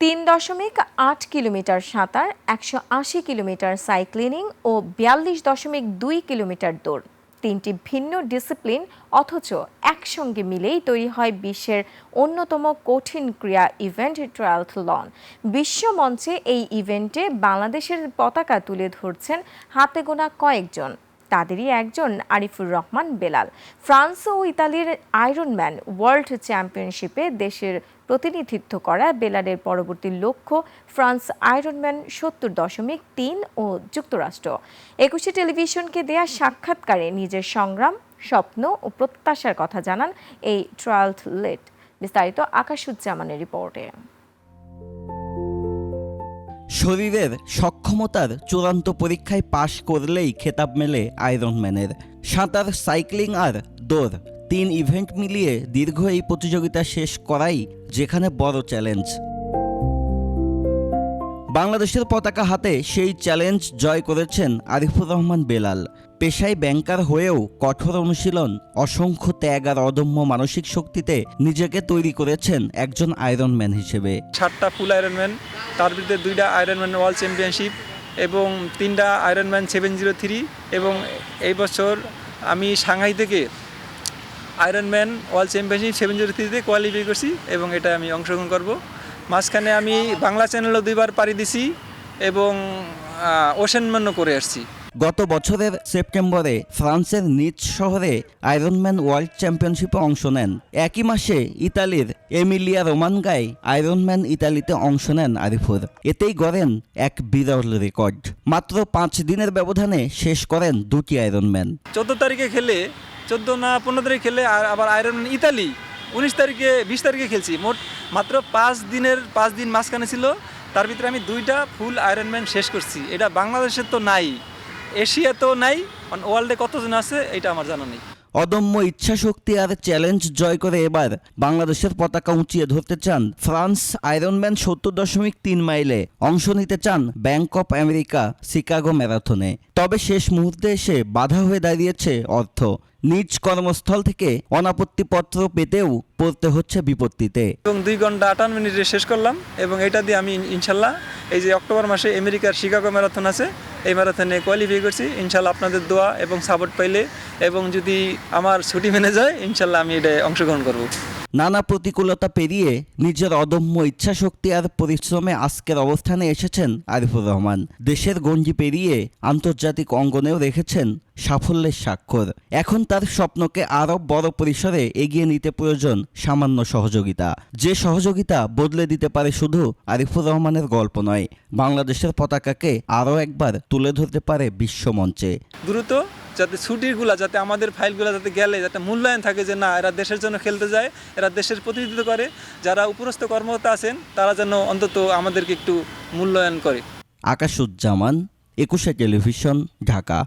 3.8 kilometre সাঁতার, 180 kilometre cycling ও 42.2 kilometre দৌড়, তিনটি ভিন্ন ডিসিপ্লিন অথচ একসঙ্গে মিলেই তৈরি হয় বিশ্বের অন্যতম কঠিন ক্রীড়া ইভেন্ট ট্রায়াথলন। বিশ্ব মঞ্চে এই ইভেন্টে বাংলাদেশের পতাকা তুলে ধরছেন হাতে গোনা কয়েকজন। তাদেরই একজন আরিফুর রহমান বেলাল। ফ্রান্স ও ইতালির আয়রনম্যান ওয়ার্ল্ড চ্যাম্পিয়নশিপে দেশের প্রতিনিধিত্ব করা বেলালের পরবর্তী লক্ষ্য ফ্রান্স আয়রনম্যান 70.3 ও যুক্তরাষ্ট্র। একুশে টেলিভিশনকে দেয়া সাক্ষাৎকারে নিজের সংগ্রাম, স্বপ্ন ও প্রত্যাশার কথা জানান এই ট্রায়াথলেট। বিস্তারিত আকাশুজ্জামানের রিপোর্টে। শরীরের সক্ষমতার চূড়ান্ত পরীক্ষায় পাশ করলেই খেতাব মেলে আয়রনম্যানের। সাঁতার, সাইক্লিং আর দৌড়, 3 ইভেন্ট মিলিয়ে দীর্ঘ এই প্রতিযোগিতা শেষ করাই যেখানে বড় চ্যালেঞ্জ। বাংলাদেশের পতাকা হাতে সেই চ্যালেঞ্জ জয় করেছেন আরিফুর রহমান বেলাল। পেশায় ব্যাংকার হয়েও কঠোর অনুশীলন, অসংখ্য ত্যাগ আর অদম্য মানসিক শক্তিতে নিজেকে তৈরি করেছেন একজন আয়রনম্যান হিসেবে। 7টা ফুল আয়রনম্যান, তার ভিতরে 2টা আয়রনম্যান ওয়ার্ল্ড চ্যাম্পিয়নশিপ এবং 3টা আয়রনম্যান 703, এবং এই বছর আমি সাংহাই থেকে আয়রনম্যান ওয়ার্ল্ড চ্যাম্পিয়নশিপ 703-তে কোয়ালিফাই করছি এবং এটা আমি অংশগ্রহণ করব। মাঝখানে আমি বাংলা চ্যানেলও 2বার পাড়ি দিছি এবং ওশেনম্যানও করে আসছি। গত বছরের সেপ্টেম্বরে ফ্রান্সের নিচ শহরে আয়রনম্যান ওয়ার্ল্ড চ্যাম্পিয়নশিপে অংশ নেন। একই মাসে ইতালির এমিলিয়া রোমানগায় আয়রনম্যান ইতালিতে অংশ নেন আরিফুর। এতেই গড়েন এক বিরল রেকর্ড। মাত্র 5 দিনের ব্যবধানে শেষ করেন 2টি আয়রনম্যান। 14 তারিখে খেলে, 14 না 15 তারিখে খেলে, আর আবার আয়রনম্যান ইতালি 19 তারিখে 20 তারিখে খেলছি। মোট মাত্র 5 দিন মাঝখানে ছিল, তার ভিতরে আমি 2টা ফুল আয়রনম্যান শেষ করছি। এটা বাংলাদেশের তো নাই, এশিয়াতেও নাই, ওয়ার্ল্ডে কতজন আছে এটা আমার জানা নেই। অদম্য ইচ্ছাশক্তি আর চ্যালেঞ্জ জয় করে এবার বাংলাদেশের পতাকা উঁচিয়ে ধরতে চান ফ্রান্স আয়রনম্যান 70.3 মাইলে, অংশ নিতে চান ব্যাংক অফ আমেরিকা শিকাগো ম্যারাথনে। তবে শেষ মুহূর্তে এসে বাধা হয়ে দাঁড়িয়েছে অর্থ। নিজ কর্মস্থল থেকে অনাপত্তিপত্র পেতেও পড়তে হচ্ছে বিপত্তিতে। এবং 2 ঘন্টা 58 মিনিটে শেষ করলাম এবং এটা দিয়ে আমি ইনশাল্লাহ এই যে অক্টোবর মাসে আমেরিকার শিকাগো ম্যারাথন আছে, এই ম্যারাথনে কোয়ালিফাই করছি। ইনশাল্লাহ আপনাদের দোয়া এবং সাপোর্ট পাইলে এবং যদি আমার ছুটি মেনে যায়, ইনশাল্লাহ আমি এটা অংশগ্রহণ করব। নানা প্রতিকূলতা পেরিয়ে নিজের অদম্য ইচ্ছাশক্তি আর পরিশ্রমে আজকের অবস্থানে এসেছেন আরিফুর রহমান। দেশের গণ্ডি পেরিয়ে আন্তর্জাতিক অঙ্গনেও রেখেছেন সাফল্যের স্বাক্ষর। এখন তার স্বপ্নকে আরও বড় পরিসরে এগিয়ে নিতে প্রয়োজন সামান্য সহযোগিতা, যে সহযোগিতা বদলে দিতে পারে শুধু আরিফুর রহমানের গল্প নয়, বাংলাদেশের পতাকাকে আরও একবার তুলে ধরতে পারে বিশ্বমঞ্চে। দ্রুত যাতে ছুটিরগুলা, যাতে আমাদের ফাইলগুলো যাতে গেলে যাতে মূল্যায়ন থাকে যে না, এরা দেশের জন্য খেলতে যায়, এরা দেশের প্রতিনিধিত্ব করে। যারা উপরস্থ কর্মকর্তা আছেন তারা যেন অন্তত আমাদেরকে একটু মূল্যায়ন করে। আকাশুজ্জামান, একুশে টেলিভিশন, ঢাকা।